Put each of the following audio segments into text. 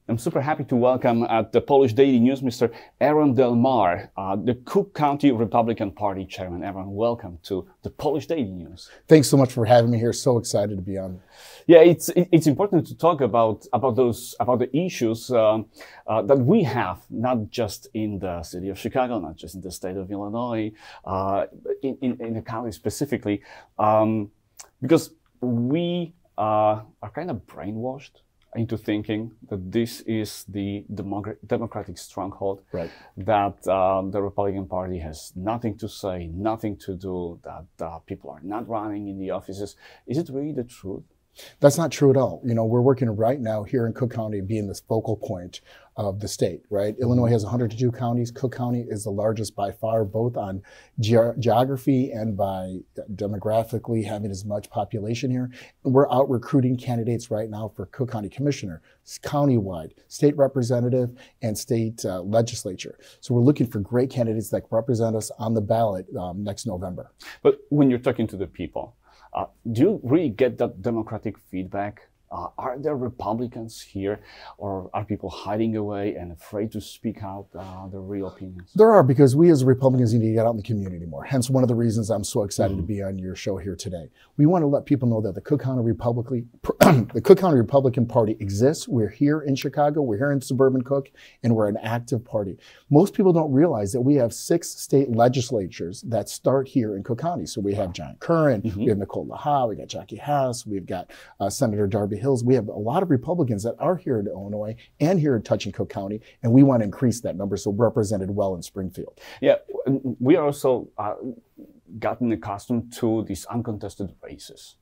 I'm super happy to welcome at the Polish Daily News Mr. Aarona Del Mar, the Cook County Republican Party chairman. Aaron, welcome to the Polish Daily News. Thanks so much for having me here. So excited to be on. Yeah, it's important to talk about the issues that we have, not just in the city of Chicago, not just in the state of Illinois, in the county specifically, because we are kind of brainwashed into thinking that this is the democratic stronghold, right, that the Republican Party has nothing to say, nothing to do, that people are not running in the offices. Is it really the truth? That's not true at all. You know, we're working right now here in Cook County being this focal point of the state, right? Illinois has 102 counties. Cook County is the largest by far, both on geography and by demographically having as much population here. And we're out recruiting candidates right now for Cook County Commissioner, countywide, state representative, and state legislature. So we're looking for great candidates that represent us on the ballot next November. But when you're talking to the people, do you really get that democratic feedback? Are there Republicans here, or are people hiding away and afraid to speak out their real opinions? There are, because we as Republicans need to get out in the community more. Hence one of the reasons I'm so excited to be on your show here today. We want to let people know that the Cook County Republican Party exists. We're here in Chicago, we're here in suburban Cook, and we're an active party. Most people don't realize that we have 6 state legislatures that start here in Cook County. So we have John Curran, we have Nicole LaHa, we got Jackie Hess, we've got Senator Darby Hills. We have a lot of Republicans that are here in Illinois and here in touching Cook County, and we want to increase that number so we're represented well in Springfield. Yeah, we are also gotten accustomed to these uncontested races,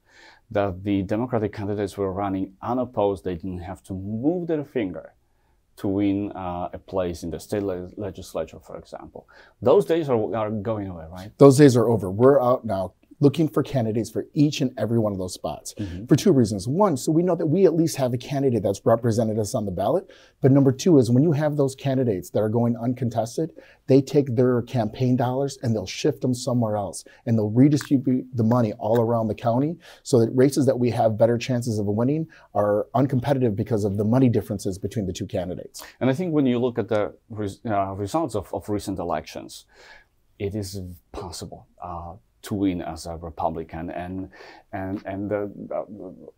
that the Democratic candidates were running unopposed. They didn't have to move their finger to win a place in the state legislature, for example. Those days are going away, right? Those days are over. We're out now looking for candidates for each and every one of those spots for 2 reasons. One, so we know that we at least have a candidate that's represented us on the ballot. But number 2 is when you have those candidates that are going uncontested, they take their campaign dollars and they'll shift them somewhere else. And they'll redistribute the money all around the county so that races that we have better chances of winning are uncompetitive because of the money differences between the 2 candidates. And I think when you look at the results of recent elections, it is possible to win as a Republican, and the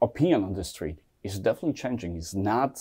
opinion on the street is definitely changing. It's not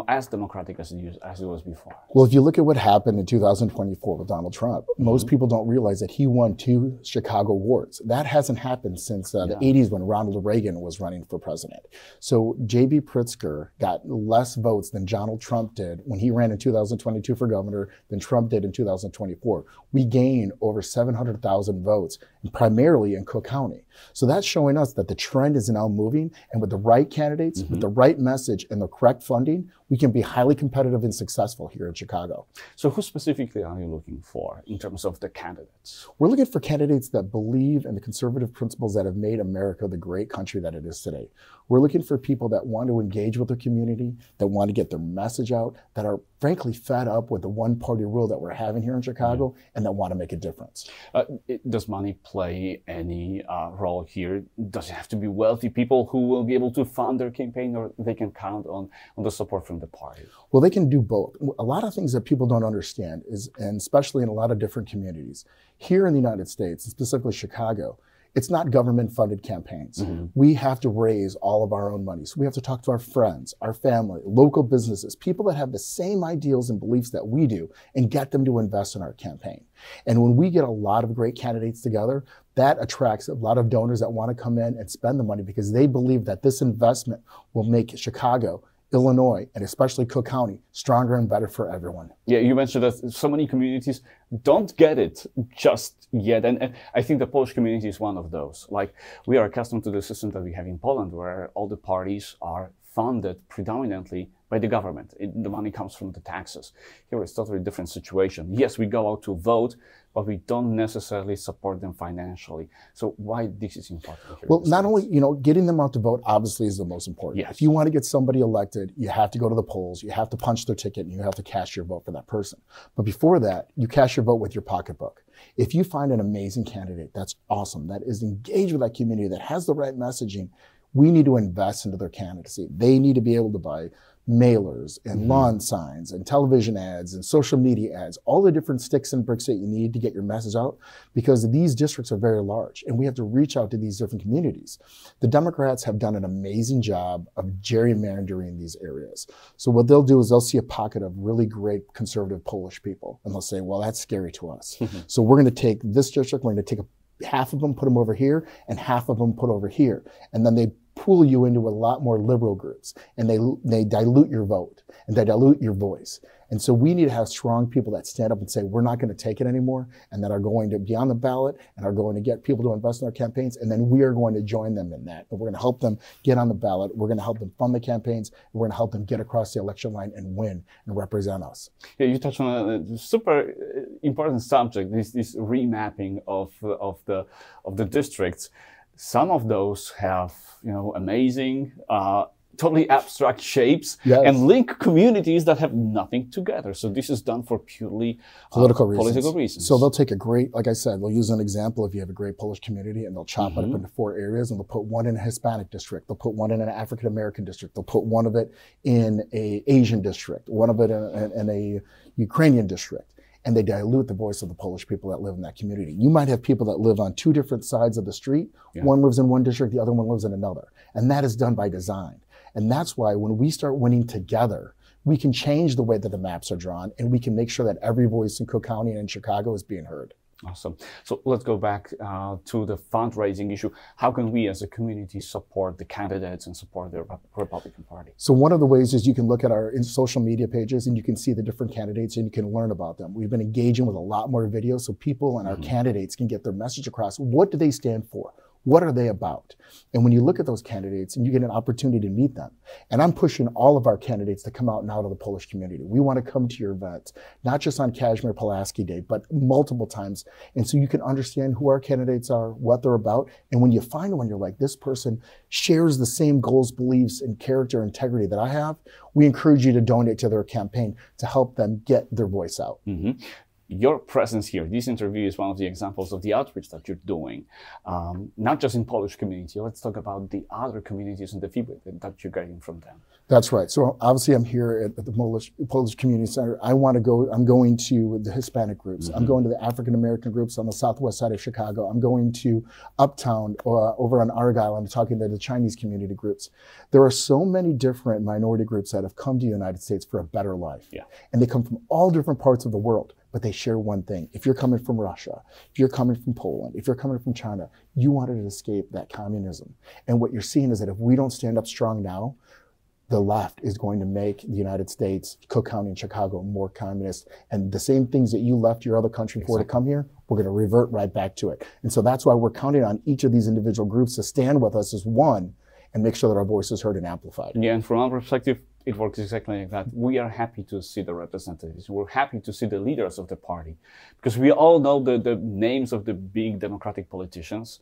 as democratic as it was before. Well, if you look at what happened in 2024 with Donald Trump, most people don't realize that he won 2 Chicago wards. That hasn't happened since the 80s when Ronald Reagan was running for president. So J.B. Pritzker got less votes than Donald Trump did when he ran in 2022 for governor than Trump did in 2024. We gained over 700,000 votes, and primarily in Cook County. So that's showing us that the trend is now moving, and with the right candidates, with the right message and the correct funding, we can be highly competitive and successful here in Chicago. So who specifically are you looking for in terms of the candidates? We're looking for candidates that believe in the conservative principles that have made America the great country that it is today. We're looking for people that want to engage with their community, that want to get their message out, that are frankly fed up with the one-party rule that we're having here in Chicago, and that want to make a difference. Does money play any role here? Does it have to be wealthy people who will be able to fund their campaign, or they can count on the support from the party? Well, they can do both. A lot of things that people don't understand is, and especially in a lot of different communities, here in the United States, and specifically Chicago, it's not government-funded campaigns. We have to raise all of our own money. So we have to talk to our friends, our family, local businesses, people that have the same ideals and beliefs that we do, and get them to invest in our campaign. And when we get a lot of great candidates together, that attracts a lot of donors that want to come in and spend the money because they believe that this investment will make Chicago, Illinois, and especially Cook County, stronger and better for everyone. Yeah, you mentioned that so many communities don't get it just yet. And I think the Polish community is one of those. Like, we are accustomed to the system that we have in Poland, where all the parties are funded predominantly by the government. The money comes from the taxes. Here it's a totally different situation. Yes, we go out to vote, but we don't necessarily support them financially. So why this is important here? Well, not only, getting them out to vote obviously is the most important. Yes. If you want to get somebody elected, you have to go to the polls, you have to punch their ticket, and you have to cast your vote for that person. But before that, you cast your vote with your pocketbook. If you find an amazing candidate that's awesome, that is engaged with that community, that has the right messaging, we need to invest into their candidacy. They need to be able to buy mailers and lawn signs and television ads and social media ads, all the different sticks and bricks that you need to get your message out, because these districts are very large and we have to reach out to these different communities. The Democrats have done an amazing job of gerrymandering these areas. So what they'll do is they'll see a pocket of really great conservative Polish people and they'll say, well, that's scary to us. So we're going to take this district, we're going to take half of them, put them over here, and half of them put over here. And then they pull you into a lot more liberal groups, and they dilute your vote and they dilute your voice. And so we need to have strong people that stand up and say, we're not going to take it anymore, and that are going to be on the ballot and are going to get people to invest in our campaigns. And then we are going to join them in that. And we're going to help them get on the ballot. We're going to help them fund the campaigns. And we're going to help them get across the election line and win and represent us. Yeah, you touched on a super important subject, this remapping of the districts. Some of those have, amazing, totally abstract shapes and link communities that have nothing together. So this is done for purely political reasons. So they'll take a great, like I said, they'll use an example if you have a great Polish community and they'll chop it up into 4 areas and they'll put one in a Hispanic district. They'll put one in an African American district. They'll put one of it in a Asian district, one of it in a Ukrainian district. And they dilute the voice of the Polish people that live in that community. You might have people that live on 2 different sides of the street. One lives in one district, the other one lives in another. And that is done by design. And that's why when we start winning together, we can change the way that the maps are drawn and we can make sure that every voice in Cook County and in Chicago is being heard. Awesome. So let's go back to the fundraising issue. How can we as a community support the candidates and support the Republican Party? So one of the ways is you can look at our social media pages and you can see the different candidates and you can learn about them. We've been engaging with a lot more videos so people and our candidates can get their message across. What do they stand for? What are they about? And when you look at those candidates and you get an opportunity to meet them, and I'm pushing all of our candidates to come out and out of the Polish community. We want to come to your events, not just on Kazimierz Pulaski Day, but multiple times. And so you can understand who our candidates are, what they're about. And when you find one, you're like, this person shares the same goals, beliefs, and character integrity that I have, we encourage you to donate to their campaign to help them get their voice out. Your presence here, this interview is one of the examples of the outreach that you're doing, not just in Polish community. Let's talk about the other communities and the feedback that you're getting from them. That's right. So obviously I'm here at the Polish Community Center. I'm going to the Hispanic groups. I'm going to the African American groups on the southwest side of Chicago. I'm going to Uptown over on Argyle. I'm talking to the Chinese community groups. There are so many different minority groups that have come to the United States for a better life. And they come from all different parts of the world. But they share one thing. If you're coming from Russia, if you're coming from Poland, if you're coming from China, you wanted to escape that communism. And what you're seeing is that if we don't stand up strong now, the left is going to make the United States, Cook County and Chicago more communist. And the same things that you left your other country for to come here, we're going to revert right back to it. And so that's why we're counting on each of these individual groups to stand with us as one and make sure that our voice is heard and amplified. Yeah, and from our perspective, it works exactly like that. We are happy to see the representatives. We're happy to see the leaders of the party because we all know the names of the big Democratic politicians.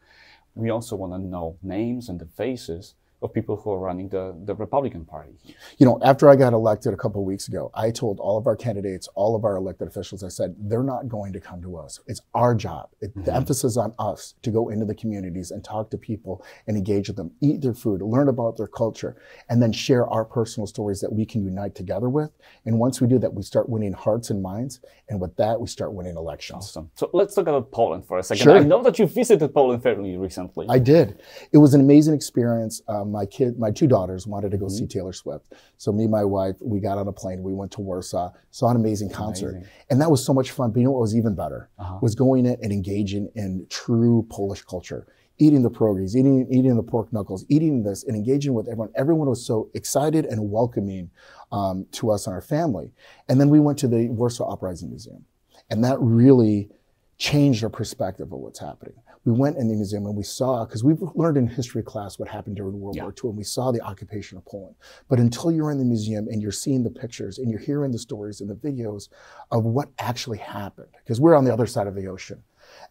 We also want to know names and the faces of people who are running the Republican Party. You know, after I got elected a couple of weeks ago, I told all of our candidates, all of our elected officials, I said, they're not going to come to us. It's our job. The emphasis on us to go into the communities and talk to people and engage with them, eat their food, learn about their culture, and then share our personal stories that we can unite together with. And once we do that, we start winning hearts and minds. And with that, we start winning elections. Awesome. So let's talk about Poland for a second. Sure. I know that you visited Poland fairly recently. I did. It was an amazing experience. My 2 daughters wanted to go see Taylor Swift. So me and my wife, we got on a plane, we went to Warsaw, saw an amazing concert. And that was so much fun. But you know what was even better? Was going in and engaging in true Polish culture. Eating the pierogies, eating the pork knuckles, eating this and engaging with everyone. Everyone was so excited and welcoming to us and our family. And then we went to the Warsaw Uprising Museum. And that really changed our perspective of what's happening. We went in the museum and we saw, because we've learned in history class what happened during World War II, and we saw the occupation of Poland. But until you're in the museum and you're seeing the pictures and you're hearing the stories and the videos of what actually happened, because we're on the other side of the ocean,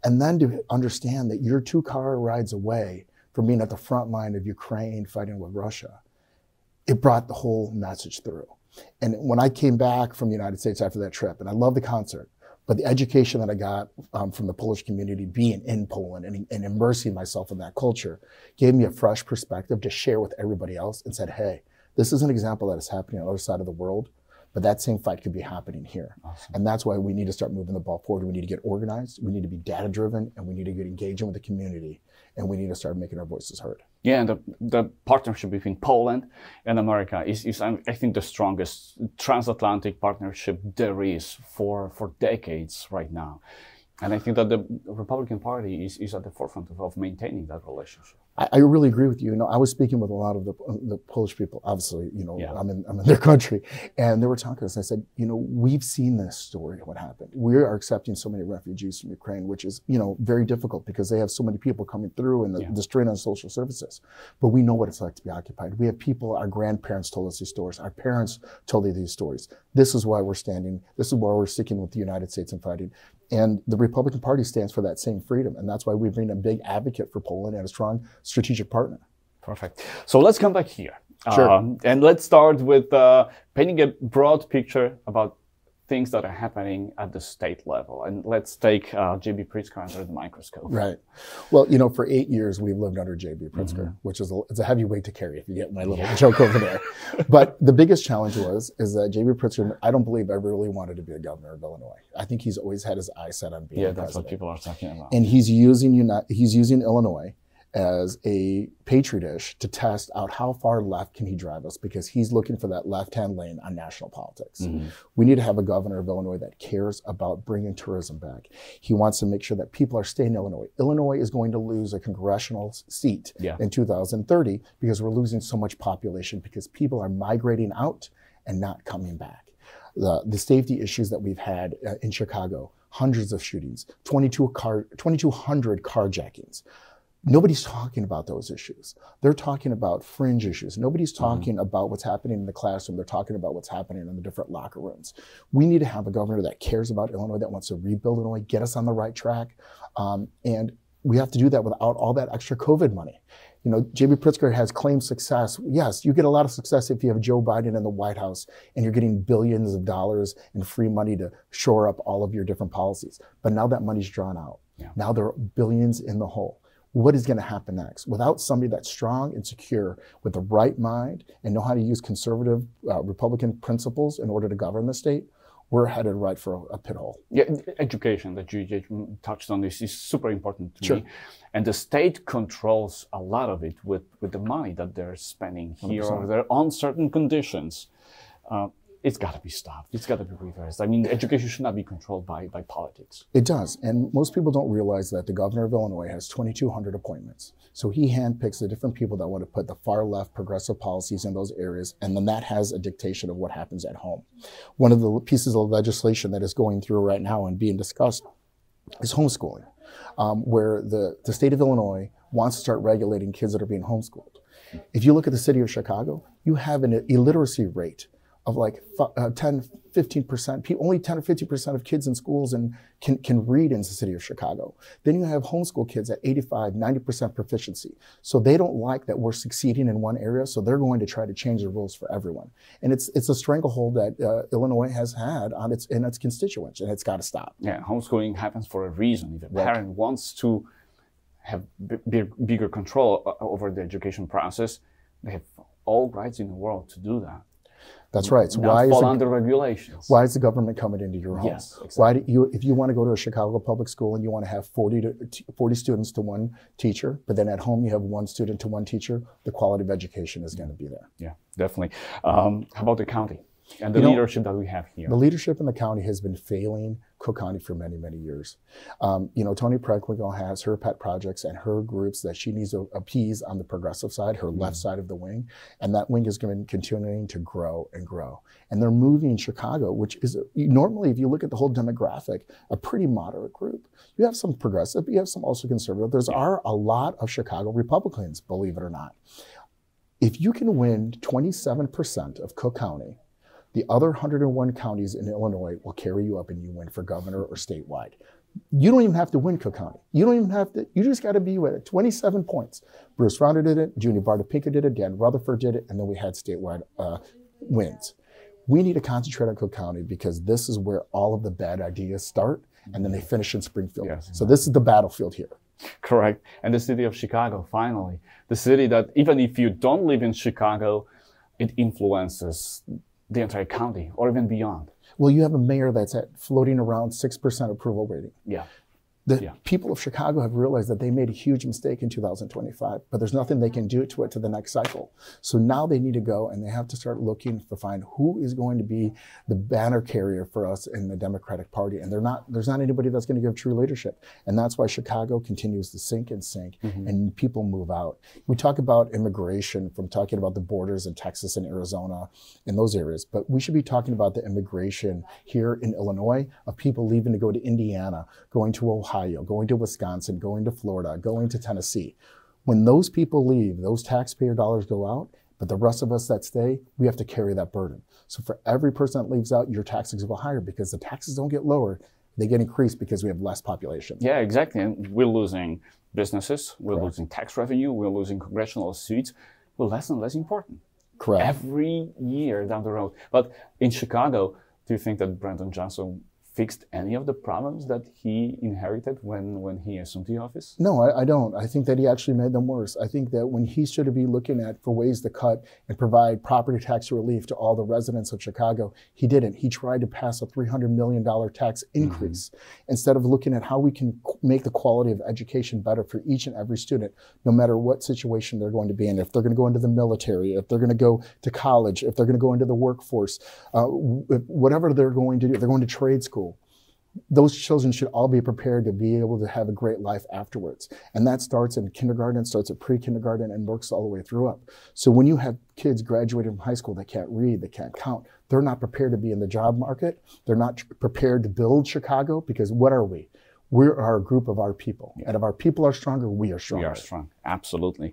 and then to understand that you're 2 car rides away from being at the front line of Ukraine fighting with Russia, it brought the whole message through. And when I came back from the United States after that trip, and I loved the concert, but the education that I got from the Polish community, being in Poland and immersing myself in that culture, gave me a fresh perspective to share with everybody else and said, hey, This is an example that is happening on the other side of the world, but that same fight could be happening here. Awesome. And that's why we need to start moving the ball forward. We need to get organized, we need to be data-driven, and we need to get engaging with the community, and we need to start making our voices heard. Yeah, and the partnership between Poland and America is I think, the strongest transatlantic partnership there is for decades right now. And I think that the Republican Party is at the forefront of maintaining that relationship. I really agree with you. You know, I was speaking with a lot of the Polish people. Obviously, you know, I'm in their country, and they were talking to us. And I said, you know, we've seen this story. What happened? We are accepting so many refugees from Ukraine, which is, you know, very difficult because they have so many people coming through and the strain on social services. But we know what it's like to be occupied. We have people. Our grandparents told us these stories. Our parents told us these stories. This is why we're standing. This is why we're sticking with the United States and fighting. And the Republican Party stands for that same freedom. And that's why we've been a big advocate for Poland and a strong strategic partner. Perfect. So let's come back here. Sure. And let's start with painting a broad picture about things that are happening at the state level. And let's take J.B. Pritzker under the microscope. Right. Well, you know, for 8 years, we've lived under J.B. Pritzker, which is it's a heavy weight to carry if you get my little joke over there. But the biggest challenge is that J.B. Pritzker, I don't believe ever really wanted to be a governor of Illinois. I think he's always had his eyes set on being that's president. what people are talking about. And he's using Illinois as a petri dish to test out how far left can he drive us, because he's looking for that left-hand lane on national politics. We need to have a governor of Illinois that cares about bringing tourism back. He wants to make sure that people are staying in Illinois. Illinois is going to lose a congressional seat in 2030 because we're losing so much population because people are migrating out and not coming back. The safety issues that we've had in Chicago, hundreds of shootings, 2,200 carjackings. Nobody's talking about those issues. They're talking about fringe issues. Nobody's talking about what's happening in the classroom. They're talking about what's happening in the different locker rooms. We need to have a governor that cares about Illinois, that wants to rebuild Illinois, get us on the right track. And we have to do that without all that extra COVID money. You know, J.B. Pritzker has claimed success. Yes, you get a lot of success if you have Joe Biden in the White House and you're getting billions of dollars in free money to shore up all of your different policies. But now that money's drawn out. Now there are billions in the hole. What is going to happen next? Without somebody that's strong and secure with the right mind and know how to use conservative Republican principles in order to govern the state, we're headed right for a pit hole. Yeah, education that you touched on is super important to me. And the state controls a lot of it with the money that they're spending here 100%. Or there on certain conditions. It's got to be stopped. It's got to be reversed. I mean, education should not be controlled by politics. It does. And most people don't realize that the governor of Illinois has 2,200 appointments. So he handpicks the different people that want to put the far left progressive policies in those areas. And then that has a dictation of what happens at home. One of the pieces of legislation that is going through right now and being discussed is homeschooling, where the state of Illinois wants to start regulating kids that are being homeschooled. If you look at the city of Chicago, you have an illiteracy rate of like 10, 15%, only 10 or 50% of kids in schools and can read in the city of Chicago. Then you have homeschool kids at 85, 90% proficiency. So they don't like that we're succeeding in one area, so they're going to try to change the rules for everyone. And it's a stranglehold that Illinois has had on in its constituents, and it's got to stop. Yeah, homeschooling happens for a reason. If a parent wants to have bigger control over the education process, they have all rights in the world to do that. That's right. So why fall under regulations? Why is the government coming into your home? Yes, exactly. Why do you, if you want to go to a Chicago public school and you want to have 40 students to one teacher, but then at home you have 1 student to 1 teacher, the quality of education is going to be there. Yeah, definitely. How about the county and the leadership that we have here? The leadership in the county has been failing Cook County for many, many years. You know, Toni Preckwinkle has her pet projects and her groups that she needs to appease on the progressive side, her left side of the wing, and that wing is going to be continuing to grow and grow. And they're moving Chicago, which is normally, if you look at the whole demographic, a pretty moderate group. You have some progressive, but you have some also conservative. There's are a lot of Chicago Republicans, believe it or not. If you can win 27% of Cook County, the other 101 counties in Illinois will carry you up and you win for governor or statewide. You don't even have to win Cook County. You don't even have to, you just got to be with it. 27 points. Bruce Rauner did it, Junior Barta-Pinker did it, Dan Rutherford did it, and then we had statewide wins. We need to concentrate on Cook County because this is where all of the bad ideas start, and then they finish in Springfield. Yes, exactly. So this is the battlefield here. Correct. And the city of Chicago, finally. The city that even if you don't live in Chicago, it influences the entire county or even beyond. Well, you have a mayor that's at floating around 6% approval rating. Yeah. The people of Chicago have realized that they made a huge mistake in 2025, but there's nothing they can do to it to the next cycle. So now they need to go and they have to start looking to find who is going to be the banner carrier for us in the Democratic Party. And there's not anybody that's going to give true leadership. And that's why Chicago continues to sink and sink, and people move out. We talk about immigration from talking about the borders in Texas and Arizona in those areas, but we should be talking about the immigration here in Illinois of people leaving to go to Indiana, going to Ohio, going to Wisconsin, going to Florida, going to Tennessee. When those people leave, those taxpayer dollars go out, but the rest of us that stay, we have to carry that burden. So for every person that leaves out, your taxes go higher because the taxes don't get lower, they get increased because we have less population. Yeah, exactly. And we're losing businesses, we're losing tax revenue, we're losing congressional seats. We're less and less important. Correct. Every year down the road. But in Chicago, do you think that Brandon Johnson fixed any of the problems that he inherited when he assumed the office? No, I don't. I think that he actually made them worse. I think that when he should be looking at for ways to cut and provide property tax relief to all the residents of Chicago, he didn't. He tried to pass a $300 million tax increase instead of looking at how we can make the quality of education better for each and every student, no matter what situation they're going to be in. If they're going to go into the military, if they're going to go to college, if they're going to go into the workforce, whatever they're going to do, if they're going to trade school, those children should all be prepared to be able to have a great life afterwards. And that starts in kindergarten, starts at pre-kindergarten, and works all the way through up. So when you have kids graduating from high school that can't read, that can't count, they're not prepared to be in the job market. They're not prepared to build Chicago, because what are we? We are a group of our people. And if our people are stronger, we are stronger. We are strong, absolutely.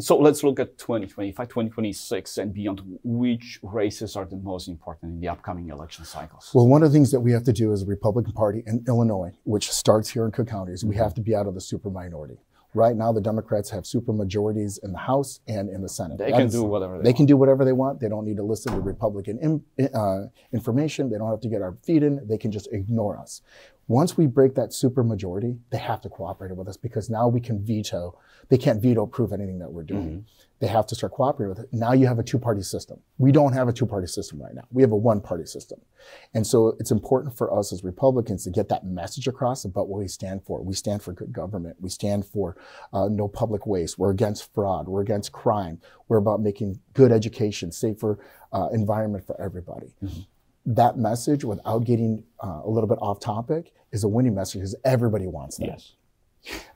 So let's look at 2025, 2026 and beyond. Which races are the most important in the upcoming election cycles? Well, one of the things that we have to do as a Republican Party in Illinois, which starts here in Cook County, is we have to be out of the super minority. Right now, the Democrats have super majorities in the House and in the Senate. They can do whatever they want. They can do whatever they want. They don't need to listen to Republican information. They don't have to get our feet in. They can just ignore us. Once we break that super majority, they have to cooperate with us, because now we can veto. They can't veto proof anything that we're doing. They have to start cooperating with it. Now you have a two-party system. We don't have a two-party system right now. We have a one-party system. And so it's important for us as Republicans to get that message across about what we stand for. We stand for good government. We stand for no public waste. We're against fraud. We're against crime. We're about making good education, safer environment for everybody. That message, without getting a little bit off topic, is a winning message, because everybody wants that. Yes.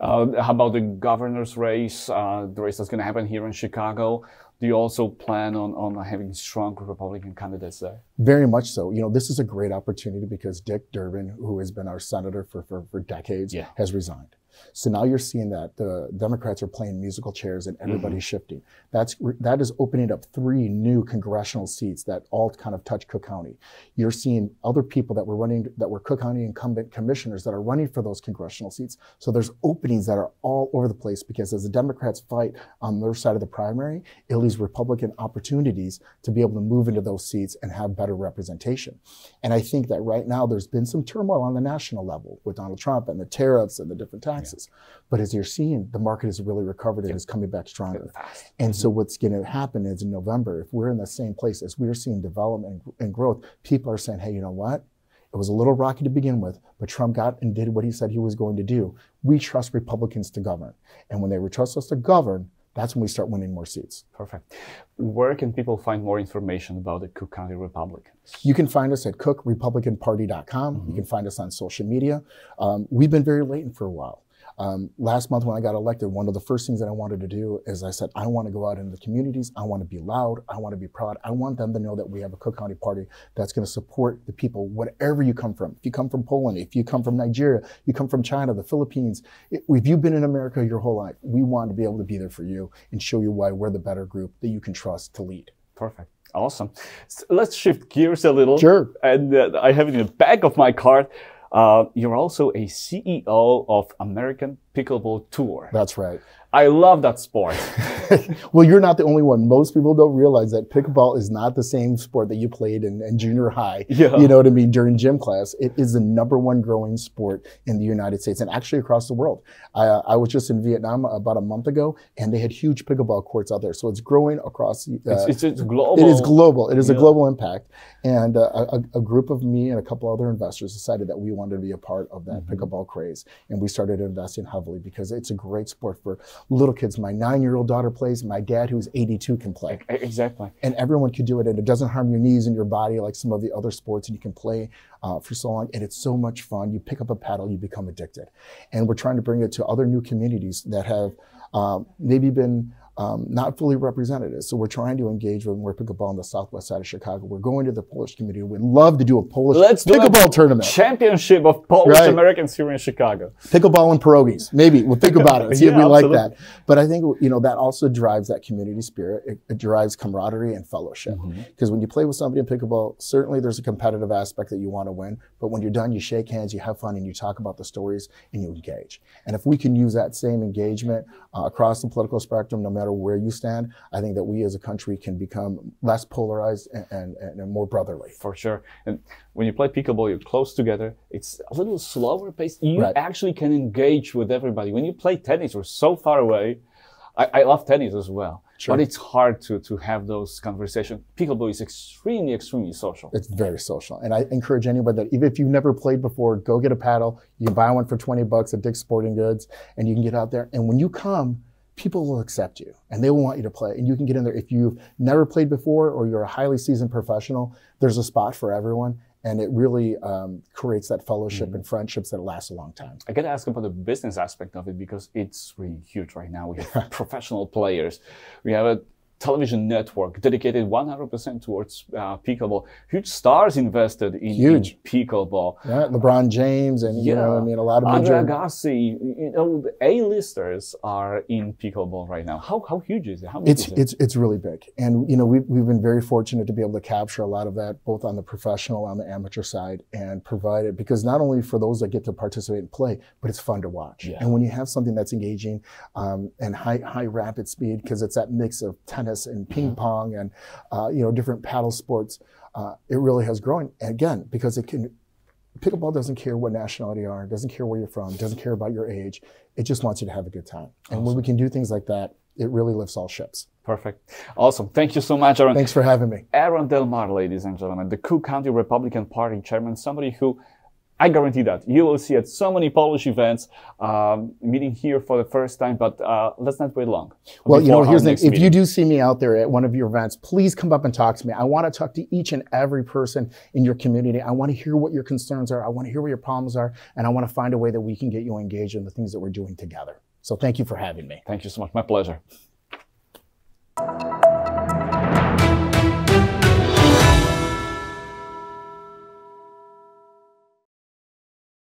How about the governor's race, the race that's going to happen here in Chicago? Do you also plan on having strong Republican candidates there? Very much so. You know, this is a great opportunity because Dick Durbin, who has been our senator for decades, has resigned. So now you're seeing that the Democrats are playing musical chairs and everybody's shifting. That is opening up 3 new congressional seats that all kind of touch Cook County. You're seeing other people that were Cook County incumbent commissioners that are running for those congressional seats. So there's openings that are all over the place, because as the Democrats fight on their side of the primary, it leaves Republican opportunities to be able to move into those seats and have better representation. And I think that right now there's been some turmoil on the national level with Donald Trump and the tariffs and the different taxes. But as you're seeing, the market has really recovered and is coming back stronger. And so what's going to happen is in November, if we're in the same place as we're seeing development and growth, people are saying, hey, you know what? It was a little rocky to begin with, but Trump got and did what he said he was going to do. We trust Republicans to govern. And when they trust us to govern, that's when we start winning more seats. Perfect. Where can people find more information about the Cook County Republicans? You can find us at cookrepublicanparty.com. You can find us on social media. We've been very latent for a while. Last month when I got elected, one of the first things that I wanted to do is I said, I want to go out into the communities. I want to be loud. I want to be proud. I want them to know that we have a Cook County Party that's going to support the people, whatever you come from. If you come from Poland, if you come from Nigeria, you come from China, the Philippines, if you've been in America your whole life, we want to be able to be there for you and show you why we're the better group that you can trust to lead. Perfect. Awesome. So let's shift gears a little. Sure. And I have it in the back of my card. You're also a CEO of American Pickleball Tour. That's right. I love that sport. Well, you're not the only one. Most people don't realize that pickleball is not the same sport that you played in junior high. Yeah. You know what I mean? During gym class, it is the #1 growing sport in the United States and actually across the world. I was just in Vietnam about a month ago, and they had huge pickleball courts out there. So it's growing across. It's global. It is global. It is a global impact. And a group of me and a couple other investors decided that we wanted to be a part of that pickleball craze, and we started investing heavily because it's a great sport for little kids. My 9-year-old daughter plays. My dad, who's 82, can play. Exactly. And everyone can do it, and it doesn't harm your knees and your body like some of the other sports, and you can play for so long, and it's so much fun. You pick up a paddle, you become addicted. And we're trying to bring it to other new communities that have maybe been not fully represented. So we're trying to engage with more pickleball on the southwest side of Chicago. We're going to the Polish community. We'd love to do a Polish pickleball tournament. Championship of Polish Americans here in Chicago. Pickleball and pierogies. Maybe we'll think about it. See if we absolutely. like that. But I think, you know, that also drives that community spirit. It drives camaraderie and fellowship. Because when you play with somebody in pickleball, certainly there's a competitive aspect that you want to win. But when you're done, you shake hands, you have fun, and you talk about the stories, and you engage. And if we can use that same engagement across the political spectrum, no matter where you stand, I think that we as a country can become less polarized and more brotherly. For sure. And when you play pickleball, you're close together. It's a little slower paced. You actually can engage with everybody. When you play tennis, we're so far away. I love tennis as well. Sure. But it's hard to have those conversations. Pickleball is extremely, extremely social. It's very social. And I encourage anybody that even if you've never played before, go get a paddle. You can buy one for $20 at Dick's Sporting Goods, and you can get out there. And when you come, people will accept you, and they will want you to play. And you can get in there. If you've never played before or you're a highly seasoned professional, there's a spot for everyone. And it really creates that fellowship and friendships that last a long time. I got to ask about the business aspect of it because it's really huge right now. We have professional players. We have a television network dedicated 100% towards pickleball. Huge stars invested in pickleball. Yeah, LeBron James and, you know, I mean, a lot of major... Andre Agassi, you know, the A-listers are in pickleball right now. How huge is it? How big is it? It's really big. And, you know, we've been very fortunate to be able to capture a lot of that, both on the professional and the amateur side, and provide it, because not only for those that get to participate and play, but it's fun to watch. Yeah. And when you have something that's engaging and high rapid speed, because it's that mix of tennis and ping pong and you know, different paddle sports, it really has grown. And again, because pickleball doesn't care what nationality you are, doesn't care where you're from, doesn't care about your age. It just wants you to have a good time. And when we can do things like that, it really lifts all ships. Perfect. Awesome. Thank you so much, Aaron. Thanks for having me. Aarona Del Mar, ladies and gentlemen, the Cook County Republican Party chairman, somebody who I guarantee that you will see at so many Polish events, meeting here for the first time, but let's not wait long. Well, you know, here's the thing. If you do see me out there at one of your events, please come up and talk to me. I want to talk to each and every person in your community. I want to hear what your concerns are. I want to hear what your problems are. And I want to find a way that we can get you engaged in the things that we're doing together. So thank you for having me. Thank you so much. My pleasure.